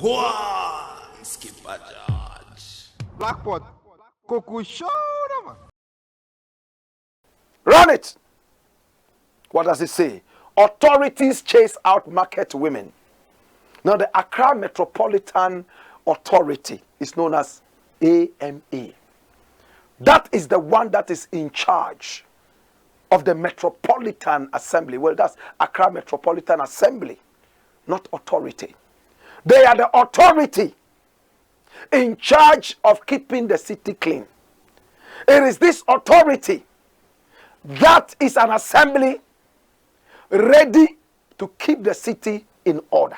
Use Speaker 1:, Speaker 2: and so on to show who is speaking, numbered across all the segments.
Speaker 1: Go on, Skipper George.
Speaker 2: Blackpot. Coco show them.
Speaker 3: Run it. What does it say? Authorities chase out market women. Now the Accra Metropolitan Authority is known as AMA. That is the one that is in charge of the Metropolitan Assembly. Well, that's Accra Metropolitan Assembly, not authority. They are the authority in charge of keeping the city clean. It is this authority that is an assembly ready to keep the city in order.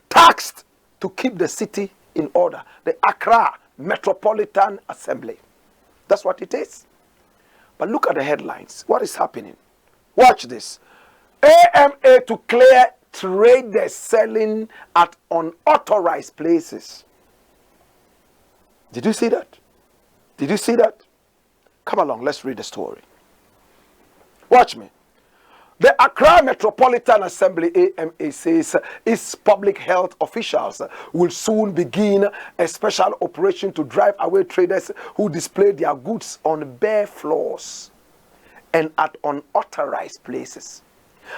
Speaker 3: Taxed to keep the city in order. The Accra Metropolitan Assembly. That's what it is. But look at the headlines. What is happening? Watch this. AMA to clear traders selling at unauthorized places. Did you see that? Did you see that? Come along, let's read the story. Watch me. The Accra Metropolitan Assembly, AMA, says its public health officials will soon begin a special operation to drive away traders who display their goods on bare floors and at unauthorized places.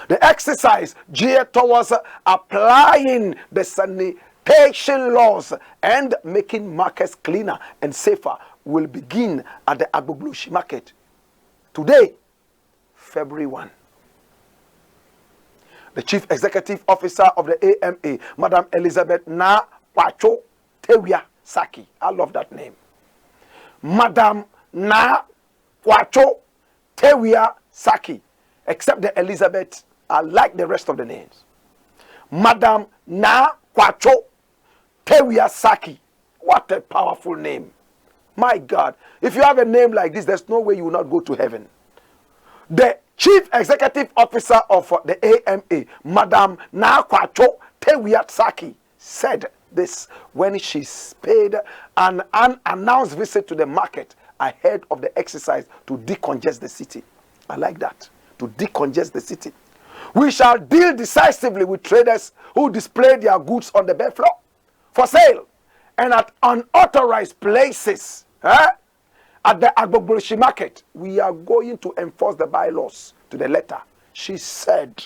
Speaker 3: The exercise geared towards applying the sanitation laws and making markets cleaner and safer will begin at the Agboglushi market today, February 1. The Chief Executive Officer of the AMA, Madam Elizabeth Na Kwacho Tewia Saki. I love that name. Madam Na Kwacho Tewia Saki. Except the Elizabeth, I like the rest of the names. Madam Na Kwacho Tewia Saki. What a powerful name. My God. If you have a name like this, there's no way you will not go to heaven. The Chief Executive Officer of the AMA, Madam Nakwacho Tewiatsaki, said this when she paid an unannounced visit to the market ahead of the exercise to decongest the city. I like that. To decongest the city. We shall deal decisively with traders who display their goods on the bare floor for sale and at unauthorized places. At the Agbogboshi market, we are going to enforce the bylaws to the letter, she said.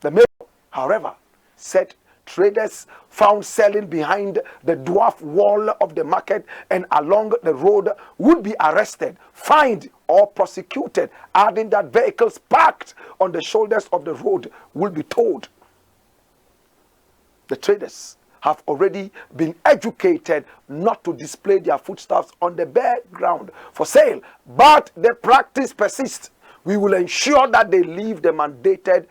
Speaker 3: The mayor, however, said traders found selling behind the dwarf wall of the market and along the road would be arrested, fined, or prosecuted, adding that vehicles parked on the shoulders of the road will be towed. The traders have already been educated not to display their foodstuffs on the bare ground for sale, but the practice persists. We will ensure that they leave the mandated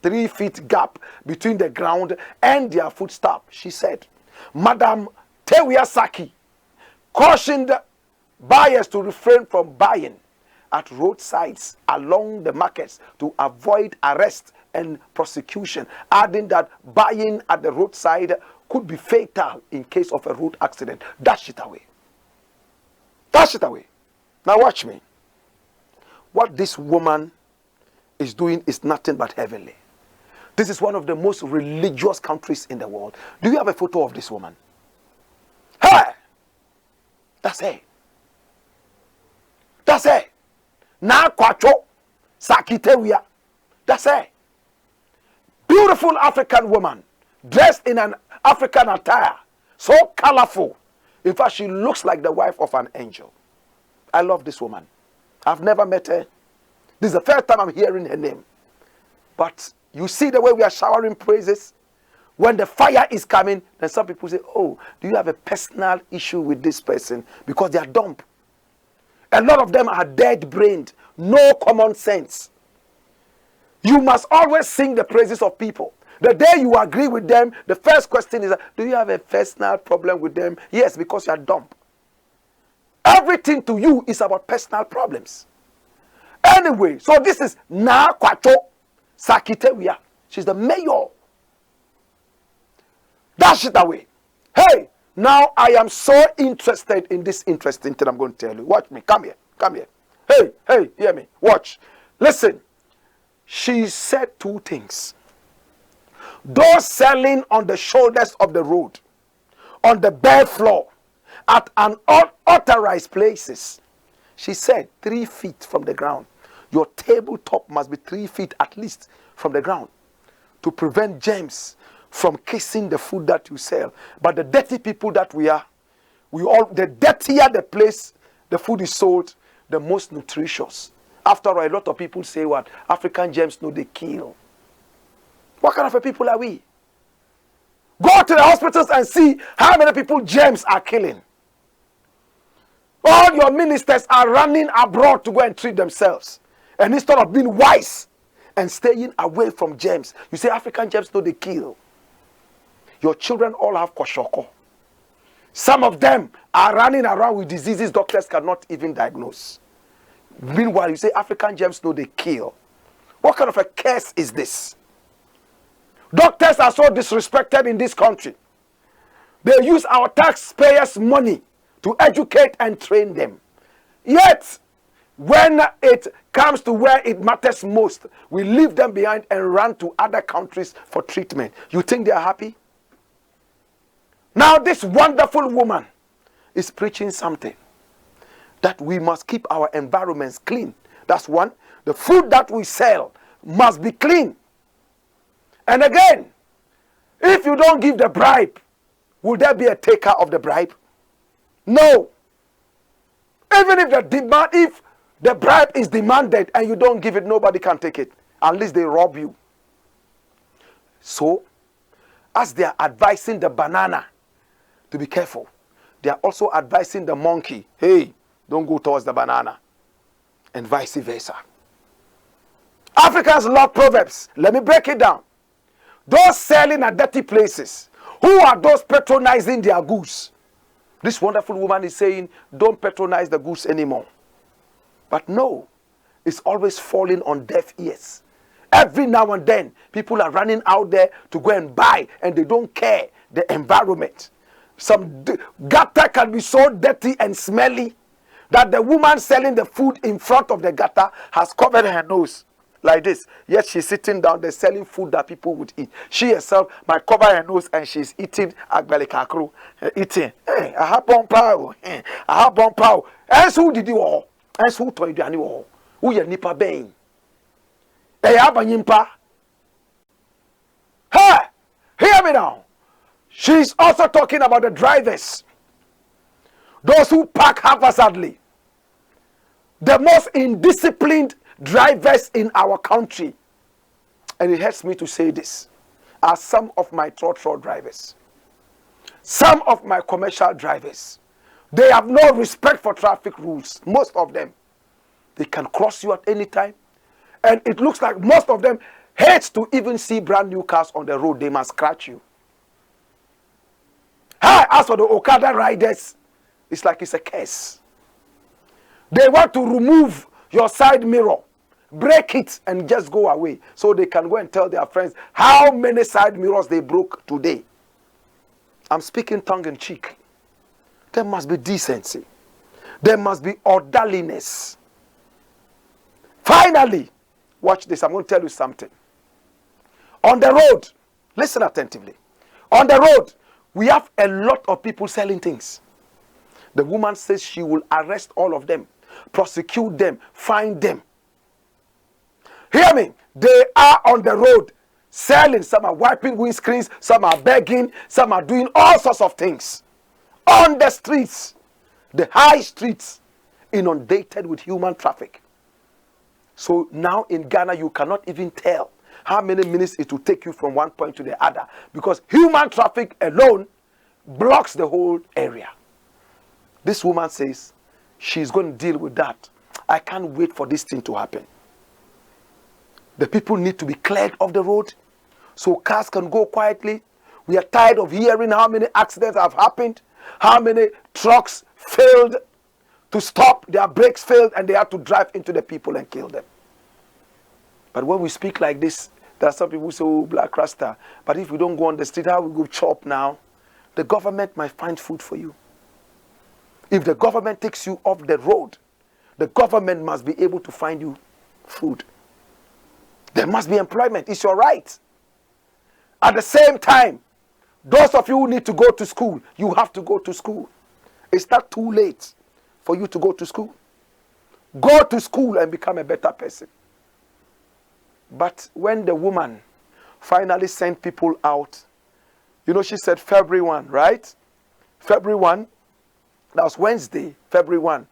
Speaker 3: 3 feet gap between the ground and their foodstuff, she said. Madam Tewia Saki cautioned buyers to refrain from buying at roadsides along the markets to avoid arrest and prosecution, adding that buying at the roadside could be fatal in case of a road accident. Dash it away. Dash it away. Now watch me. What this woman is doing is nothing but heavenly. This is one of the most religious countries in the world. Do you have a photo of this woman? Hey! That's it. That's it. Na kwacho sakitewia. That's it. Beautiful African woman, dressed in an African attire, so colorful. In fact, she looks like the wife of an angel. I love this woman. I've never met her. This is the first time I'm hearing her name. But you see the way we are showering praises? When the fire is coming, then some people say, oh, do you have a personal issue with this person? Because they are dumb. A lot of them are dead-brained, no common sense. You must always sing the praises of people. The day you agree with them, the first question is, do you have a personal problem with them? Yes, because you are dumb. Everything to you is about personal problems. Anyway, so this is Na Kwacho Sakitewia. She's the mayor. Dash it away. Hey, now I am so interested in this interesting thing I'm going to tell you. Watch me. Come here. Come here. Hey, hear me. Watch. Listen. She said 2 things. those selling on the shoulders of the road, on the bare floor, at unauthorized places. She said 3 feet from the ground. Your tabletop must be 3 feet at least from the ground to prevent germs from kissing the food that you sell. But the dirty people that we are, the dirtier the place the food is sold, the most nutritious. After all, a lot of people say what? African germs know they kill. What kind of a people are we? Go to the hospitals and see how many people germs are killing. All your ministers are running abroad to go and treat themselves. And instead of being wise and staying away from germs, you say African germs know they kill. Your children all have koshoko. Some of them are running around with diseases doctors cannot even diagnose. Meanwhile, you say African germs know they kill. What kind of a curse is this? Doctors are so disrespected in this country. They use our taxpayers' money to educate and train them. Yet, when it comes to where it matters most, we leave them behind and run to other countries for treatment. You think they are happy? Now this wonderful woman is preaching something. That we must keep our environments clean. That's one. The food that we sell must be clean. And again, if you don't give the bribe, will there be a taker of the bribe? No. Even if the bribe is demanded and you don't give it, nobody can take it unless they rob you. So, as they are advising the banana to be careful, they are also advising the monkey, hey, don't go towards the banana, and vice versa. Africans love proverbs. Let me break it down. Those selling at dirty places, who are those patronizing their goods? This wonderful woman is saying, don't patronize the goods anymore. But no, it's always falling on deaf ears. Every now and then, people are running out there to go and buy, and they don't care the environment. Some gutter can be so dirty and smelly that the woman selling the food in front of the gutter has covered her nose like this. Yet she's sitting down there selling food that people would eat. She herself might cover her nose and she's eating agbalikakru. Eating. I have bon pow. I have bon pow. And who did you all? And who told you anyone? Who you nipa bang? I have a nimpa. Hey! Hear me now. She's also talking about the drivers. Those who park haphazardly. The most indisciplined drivers in our country. And it hurts me to say this. Are some of my trotro drivers. Some of my commercial drivers. They have no respect for traffic rules. Most of them. They can cross you at any time. And it looks like most of them hate to even see brand new cars on the road. They must scratch you. As for the Okada riders, it's like it's a curse. They want to remove your side mirror, break it, and just go away. So they can go and tell their friends how many side mirrors they broke today. I'm speaking tongue in cheek. There must be decency. There must be orderliness. Finally, watch this. I'm going to tell you something. On the road, listen attentively. On the road, we have a lot of people selling things. The woman says she will arrest all of them, prosecute them, fine them. Hear me. They are on the road selling. Some are wiping windscreens. Some are begging. Some are doing all sorts of things. On the streets, the high streets, inundated with human traffic. So now in Ghana, you cannot even tell how many minutes it will take you from one point to the other. Because human traffic alone blocks the whole area. This woman says she's going to deal with that. I can't wait for this thing to happen. The people need to be cleared off the road so cars can go quietly. We are tired of hearing how many accidents have happened, how many trucks failed to stop, their brakes failed, and they had to drive into the people and kill them. But when we speak like this, there are some people who say, oh, Blakk RASTA. But if we don't go on the street, how we go chop now? The government might find food for you. If the government takes you off the road, the government must be able to find you food. There must be employment. It's your right. At the same time, those of you who need to go to school, you have to go to school. It's not too late for you to go to school. Go to school and become a better person. But when the woman finally sent people out, you know, she said February 1, right? February 1, that was Wednesday, February 1.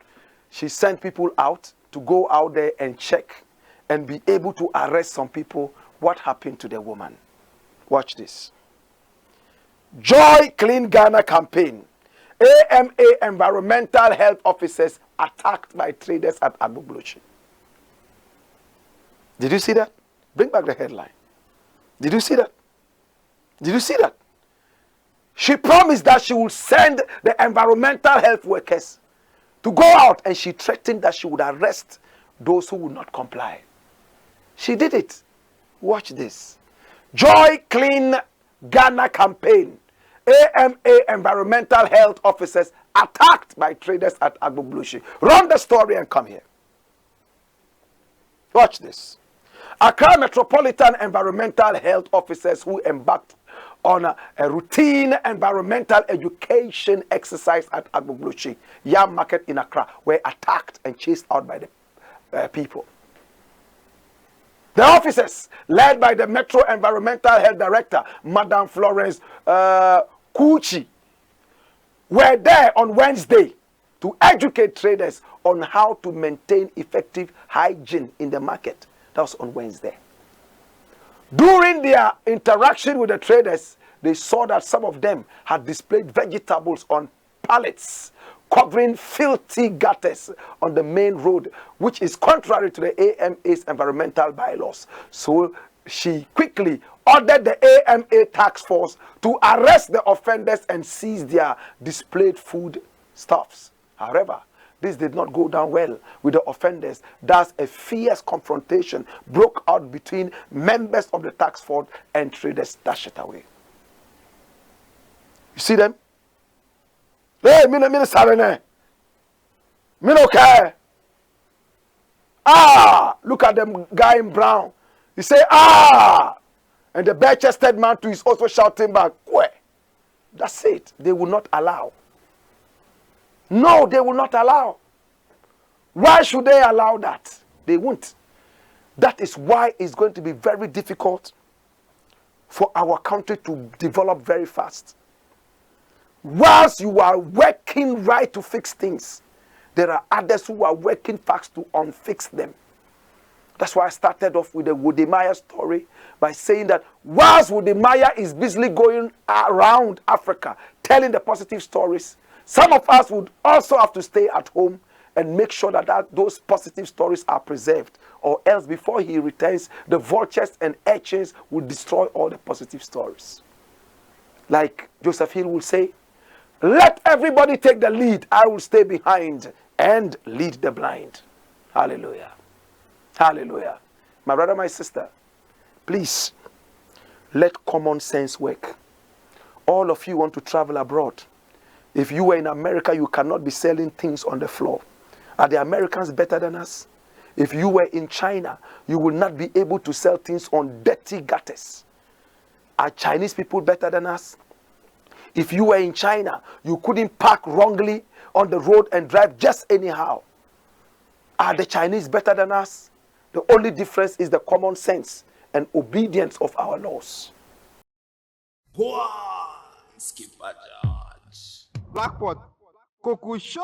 Speaker 3: She sent people out to go out there and check and be able to arrest some people. What happened to the woman? Watch this. Joy Clean Ghana campaign. AMA environmental health officers attacked by traders at Agbogboche. Did you see that? Bring back the headline. Did you see that? Did you see that? She promised that she would send the environmental health workers to go out, and she threatened that she would arrest those who would not comply. She did it. Watch this. Joy Clean Ghana campaign. AMA environmental health officers attacked by traders at Agbogboche. Run the story and come here. Watch this. Accra Metropolitan environmental health officers who embarked on a routine environmental education exercise at Agbogboche Yam Market in Accra were attacked and chased out by the people. The officers, led by the Metro Environmental Health Director, Madam Florence Kuchi, were there on Wednesday to educate traders on how to maintain effective hygiene in the market. That was on Wednesday. During their interaction with the traders, they saw that some of them had displayed vegetables on pallets, covering filthy gutters on the main road, which is contrary to the AMA's environmental bylaws. So she quickly ordered the AMA task force to arrest the offenders and seize their displayed food stuffs. However, this did not go down well with the offenders. Thus, a fierce confrontation broke out between members of the task force and traders. Dash it away. You see them? Hey, me sarene. Me no care. Ah, look at them guy in brown. He say, ah, and the bare-chested man too is also shouting back, Kwe. That's it. They will not allow. No, they will not allow. Why should they allow that? They won't. That is why it's going to be very difficult for our country to develop very fast. Whilst you are working right to fix things, there are others who are working fast to unfix them. That's why I started off with the Wodemaya story by saying that whilst Wodemaya is busily going around Africa telling the positive stories, some of us would also have to stay at home and make sure that those positive stories are preserved, or else before he returns, the vultures and urchins will destroy all the positive stories. Like Joseph Hill will say, let everybody take the lead, I will stay behind and lead the blind. Hallelujah. Hallelujah. My brother, my sister, please, let common sense work. All of you want to travel abroad. If you were in America, you cannot be selling things on the floor. Are the Americans better than us? If you were in China, you will not be able to sell things on dirty gutters. Are Chinese people better than us? If you were in China, you couldn't park wrongly on the road and drive just anyhow. Are the Chinese better than us? The only difference is the common sense and obedience of our laws.
Speaker 1: Go on, Skipper George.
Speaker 2: Blackpot, Coco Show.